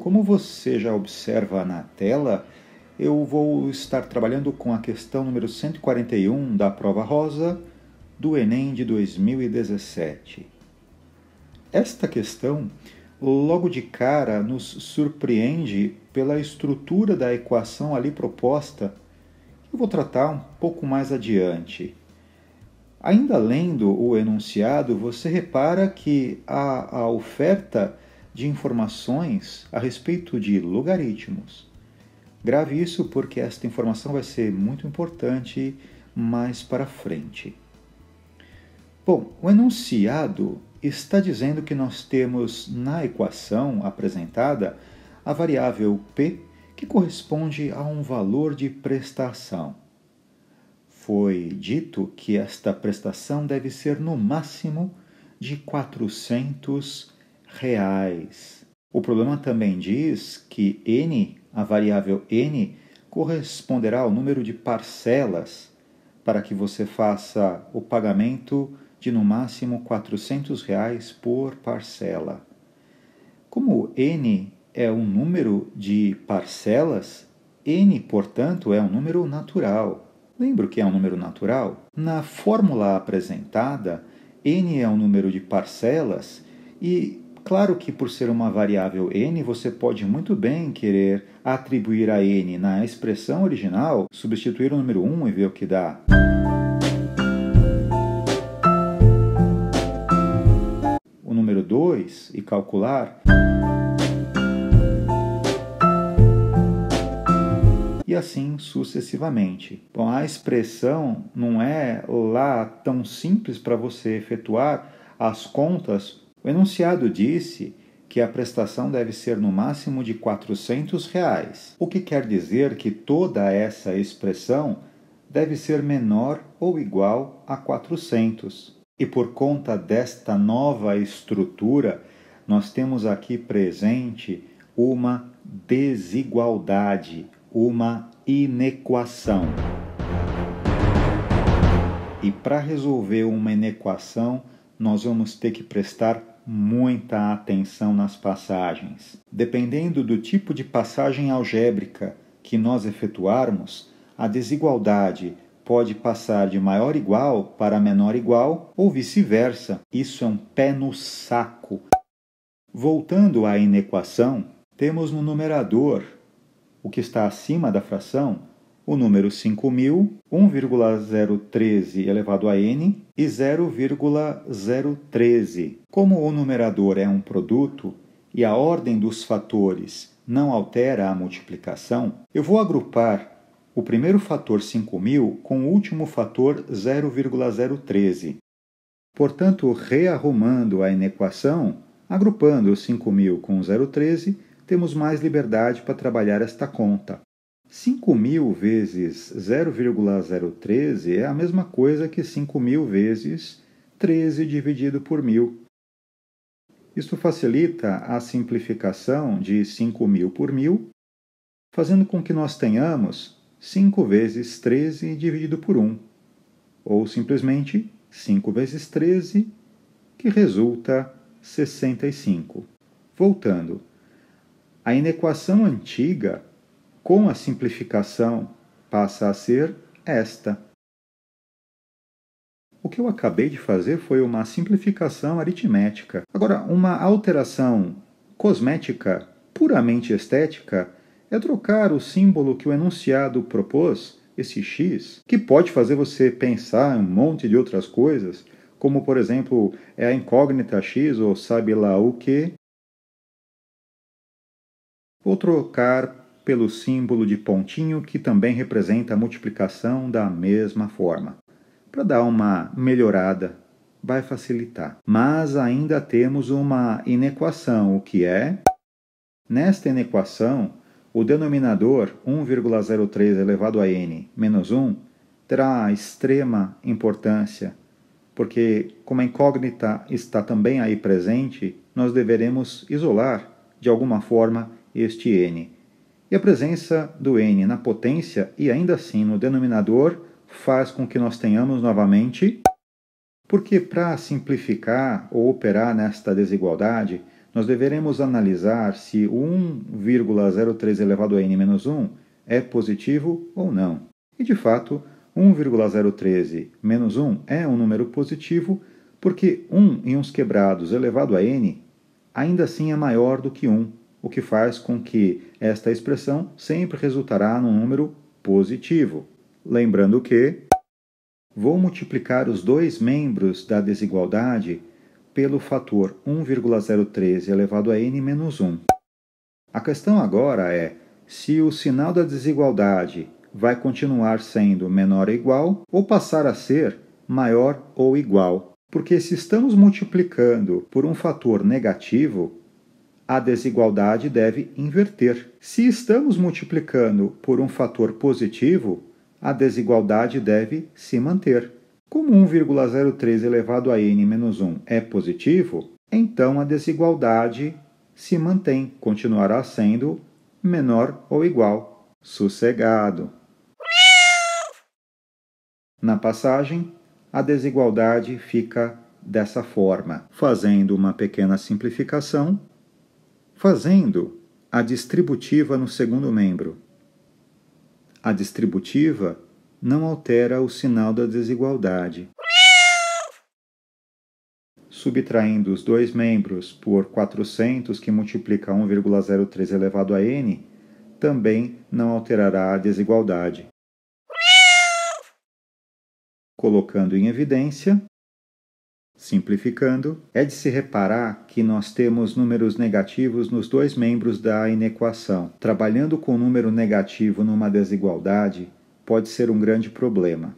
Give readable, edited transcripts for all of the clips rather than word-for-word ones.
como você já observa na tela, eu vou estar trabalhando com a questão número 141 da prova rosa do Enem de 2017. Esta questão, logo de cara, nos surpreende pela estrutura da equação ali proposta, que eu vou tratar um pouco mais adiante. Ainda lendo o enunciado, você repara que há a oferta de informações a respeito de logaritmos. Grave isso porque esta informação vai ser muito importante mais para frente. Bom, o enunciado está dizendo que nós temos na equação apresentada a variável P, que corresponde a um valor de prestação. Foi dito que esta prestação deve ser no máximo de R$400. O problema também diz que n, a variável n, corresponderá ao número de parcelas para que você faça o pagamento de no máximo R$400 por parcela. Como n é um número de parcelas, n, portanto, é um número natural. Lembra o que é um número natural? Na fórmula apresentada, n é um número de parcelas e, claro que por ser uma variável n, você pode muito bem querer atribuir a n na expressão original, substituir o número 1 e ver o que dá. O número 2 e calcular. E assim sucessivamente. Bom, a expressão não é lá tão simples para você efetuar as contas. O enunciado disse que a prestação deve ser no máximo de R$400, o que quer dizer que toda essa expressão deve ser menor ou igual a 400. E por conta desta nova estrutura, nós temos aqui presente uma desigualdade, uma inequação. E para resolver uma inequação, nós vamos ter que prestar muita atenção nas passagens. Dependendo do tipo de passagem algébrica que nós efetuarmos, a desigualdade pode passar de maior igual para menor igual ou vice-versa. Isso é um pé no saco. Voltando à inequação, temos no numerador o que está acima da fração, o número 5.000, 1,013 elevado a n e 0,013. Como o numerador é um produto e a ordem dos fatores não altera a multiplicação, eu vou agrupar o primeiro fator 5.000 com o último fator 0,013. Portanto, rearrumando a inequação, agrupando o 5.000 com o 0,13, temos mais liberdade para trabalhar esta conta. 5.000 vezes 0,013 é a mesma coisa que 5.000 vezes 13 dividido por 1.000. Isto facilita a simplificação de 5.000 por 1.000, fazendo com que nós tenhamos 5 vezes 13 dividido por 1, ou simplesmente 5 vezes 13, que resulta 65. Voltando. A inequação antiga, com a simplificação, passa a ser esta. O que eu acabei de fazer foi uma simplificação aritmética. Agora, uma alteração cosmética, puramente estética, é trocar o símbolo que o enunciado propôs, esse x, que pode fazer você pensar em um monte de outras coisas, como, por exemplo, é a incógnita x ou sabe lá o que. Vou trocar pelo símbolo de pontinho, que também representa a multiplicação da mesma forma. Para dar uma melhorada, vai facilitar. Mas ainda temos uma inequação, o que é? Nesta inequação, o denominador 1,03 elevado a n menos 1 terá extrema importância, porque como a incógnita está também aí presente, nós deveremos isolar, de alguma forma, este n. E a presença do n na potência e ainda assim no denominador faz com que nós tenhamos novamente, porque para simplificar ou operar nesta desigualdade, nós deveremos analisar se o 1,03 elevado a n menos 1 é positivo ou não. E, de fato, 1,013 menos 1 é um número positivo porque 1 em uns quebrados elevado a n ainda assim é maior do que 1, o que faz com que esta expressão sempre resultará num número positivo. Lembrando que vou multiplicar os dois membros da desigualdade pelo fator 1,013 elevado a n menos 1. A questão agora é se o sinal da desigualdade vai continuar sendo menor ou igual ou passar a ser maior ou igual. Porque se estamos multiplicando por um fator negativo, a desigualdade deve inverter. Se estamos multiplicando por um fator positivo, a desigualdade deve se manter. Como 1,03 elevado a n menos 1 é positivo, então a desigualdade se mantém, continuará sendo menor ou igual. Sossegado. Na passagem, a desigualdade fica dessa forma, fazendo uma pequena simplificação, fazendo a distributiva no segundo membro. A distributiva não altera o sinal da desigualdade. Subtraindo os dois membros por 400, que multiplica 1,03 elevado a n, também não alterará a desigualdade. Colocando em evidência, simplificando, é de se reparar que nós temos números negativos nos dois membros da inequação. Trabalhando com número negativo numa desigualdade pode ser um grande problema.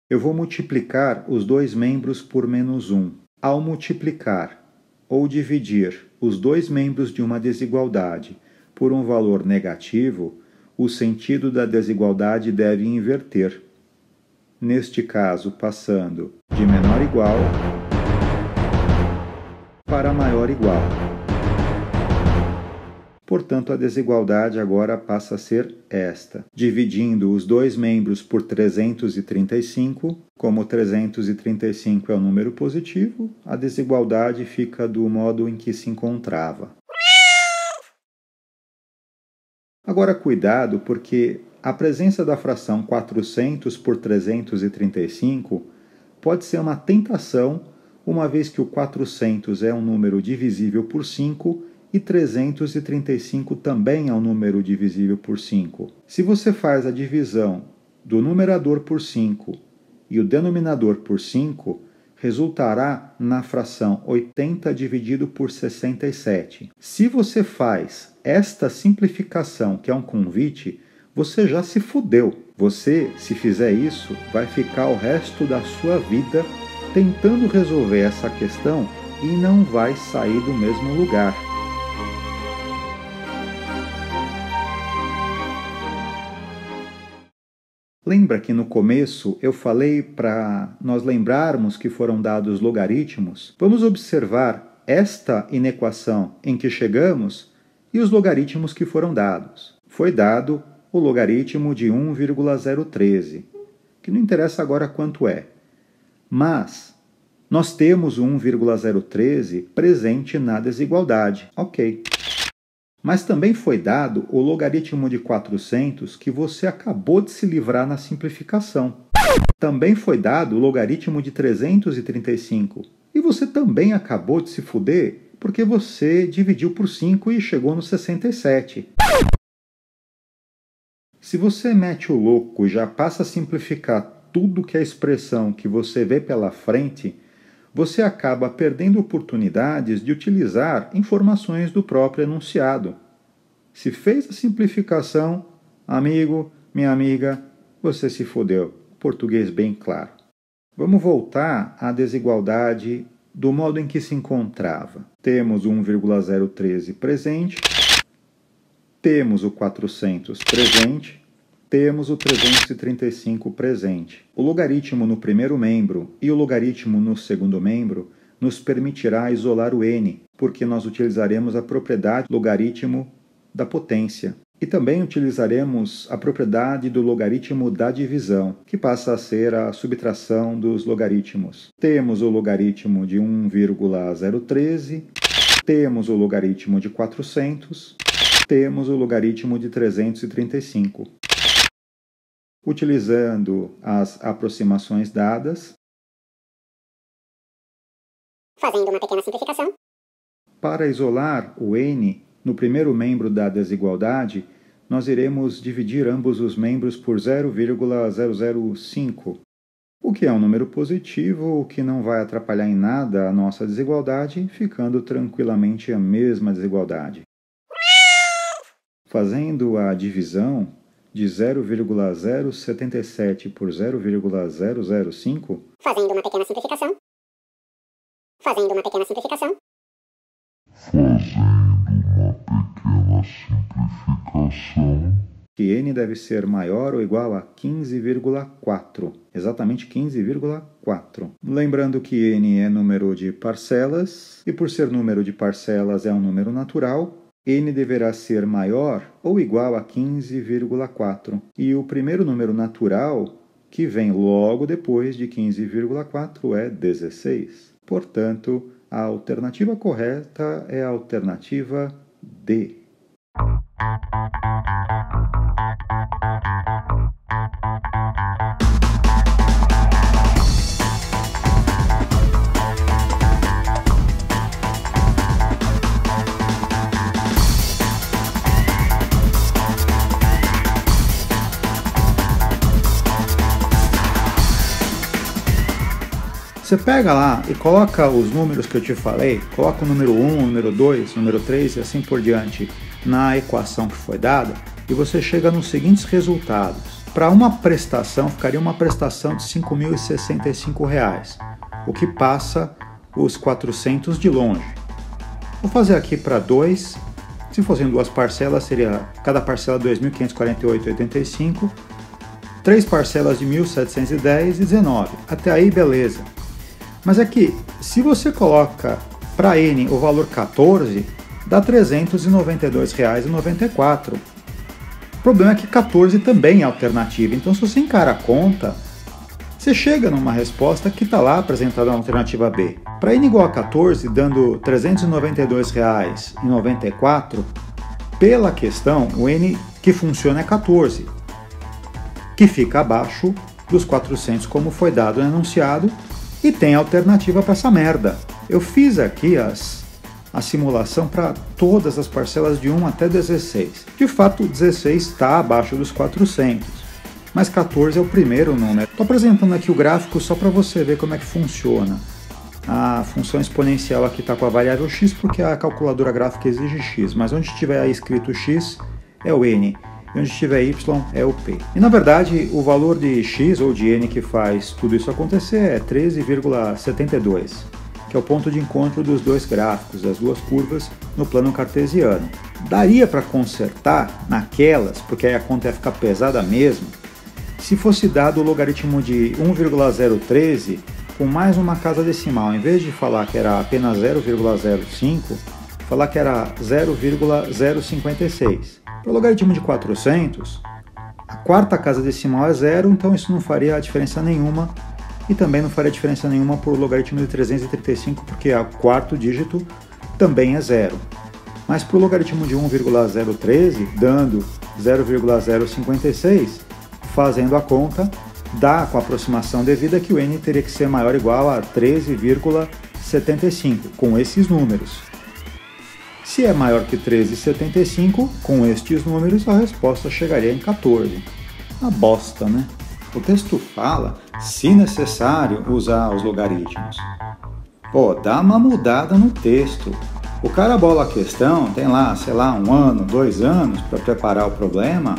Eu vou multiplicar os dois membros por menos 1. Ao multiplicar ou dividir os dois membros de uma desigualdade por um valor negativo, o sentido da desigualdade deve inverter. Neste caso, passando de menor igual para maior igual. Portanto, a desigualdade agora passa a ser esta. Dividindo os dois membros por 335, como 335 é um número positivo, a desigualdade fica do modo em que se encontrava. Agora, cuidado, porque a presença da fração 400 por 335 pode ser uma tentação, uma vez que o 400 é um número divisível por 5 e 335 também é um número divisível por 5. Se você faz a divisão do numerador por 5 e o denominador por 5, resultará na fração 80 dividido por 67. Se você faz esta simplificação, que é um convite, você já se fudeu. Você, se fizer isso, vai ficar o resto da sua vida tentando resolver essa questão e não vai sair do mesmo lugar. Lembra que no começo eu falei para nós lembrarmos que foram dados logaritmos? Vamos observar esta inequação em que chegamos e os logaritmos que foram dados. Foi dado o logaritmo de 1,013, que não interessa agora quanto é. Mas nós temos o 1,013 presente na desigualdade. Ok. Mas também foi dado o logaritmo de 400 que você acabou de se livrar na simplificação. Também foi dado o logaritmo de 335 e você também acabou de se fuder porque você dividiu por 5 e chegou no 67. Se você mete o louco e já passa a simplificar tudo que é expressão que você vê pela frente, você acaba perdendo oportunidades de utilizar informações do próprio enunciado. Se fez a simplificação, amigo, minha amiga, você se fodeu. Português bem claro. Vamos voltar à desigualdade do modo em que se encontrava. Temos o 1,013 presente, temos o 400 presente, temos o 335 presente. O logaritmo no primeiro membro e o logaritmo no segundo membro nos permitirá isolar o n, porque nós utilizaremos a propriedade logaritmo da potência. E também utilizaremos a propriedade do logaritmo da divisão, que passa a ser a subtração dos logaritmos. Temos o logaritmo de 1,013, temos o logaritmo de 400, temos o logaritmo de 335. Utilizando as aproximações dadas, fazendo uma pequena simplificação, para isolar o n no primeiro membro da desigualdade, nós iremos dividir ambos os membros por 0,005, o que é um número positivo, o que não vai atrapalhar em nada a nossa desigualdade, ficando tranquilamente a mesma desigualdade. Fazendo a divisão de 0,077 por 0,005, fazendo uma pequena simplificação, que n deve ser maior ou igual a 15,4, exatamente 15,4. Lembrando que n é número de parcelas, e por ser número de parcelas é um número natural, n deverá ser maior ou igual a 15,4. E o primeiro número natural, que vem logo depois de 15,4, é 16. Portanto, a alternativa correta é a alternativa D. Você pega lá e coloca os números que eu te falei, coloca o número 1, o número 2, o número 3 e assim por diante na equação que foi dada e você chega nos seguintes resultados. Para uma prestação, ficaria uma prestação de R$ 5.065, o que passa os 400 de longe. Vou fazer aqui para 2, se fossem duas parcelas, seria cada parcela R$ 2.548,85, 3 parcelas de R$ 1.710,19. Até aí, beleza. Mas aqui, se você coloca para n o valor 14, dá R$ 392,94. O problema é que 14 também é alternativa, então se você encara a conta, você chega numa resposta que está lá apresentada na alternativa B. Para n igual a 14, dando R$ 392,94, pela questão, o n que funciona é 14, que fica abaixo dos 400 como foi dado no enunciado, e tem alternativa para essa merda. Eu fiz aqui a simulação para todas as parcelas de 1 até 16. De fato, 16 está abaixo dos 400, mas 14 é o primeiro número. Estou apresentando aqui o gráfico só para você ver como é que funciona. A função exponencial aqui está com a variável x porque a calculadora gráfica exige x, mas onde tiver escrito x é o n. E onde tiver y é o p. E na verdade, o valor de x ou de n que faz tudo isso acontecer é 13,72, que é o ponto de encontro dos dois gráficos, das duas curvas, no plano cartesiano. Daria para consertar naquelas, porque aí a conta ia ficar pesada mesmo, se fosse dado o logaritmo de 1,013 com mais uma casa decimal. Em vez de falar que era apenas 0,05, falar que era 0,056. Para o logaritmo de 400, a quarta casa decimal é 0, então isso não faria diferença nenhuma, e também não faria diferença nenhuma para o logaritmo de 335, porque o quarto dígito também é 0. Mas para o logaritmo de 1,013, dando 0,056, fazendo a conta, dá com a aproximação devida que o n teria que ser maior ou igual a 13,75, com esses números. Se é maior que 13,75, com estes números, a resposta chegaria em 14. Uma bosta, né? O texto fala, se necessário, usar os logaritmos. Pô, dá uma mudada no texto. O cara bola a questão, tem lá, sei lá, 1 ano, 2 anos para preparar o problema,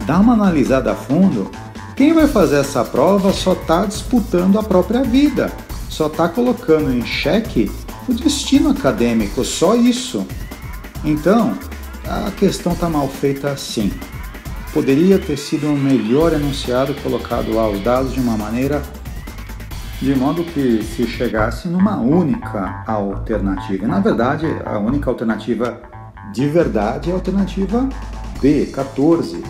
dá uma analisada a fundo. Quem vai fazer essa prova só está disputando a própria vida, só está colocando em xeque o destino acadêmico, só isso. Então, a questão está mal feita assim. Poderia ter sido um melhor enunciado, colocado lá os dados de uma maneira, de modo que se chegasse numa única alternativa. E, na verdade, a única alternativa de verdade é a alternativa B, 14.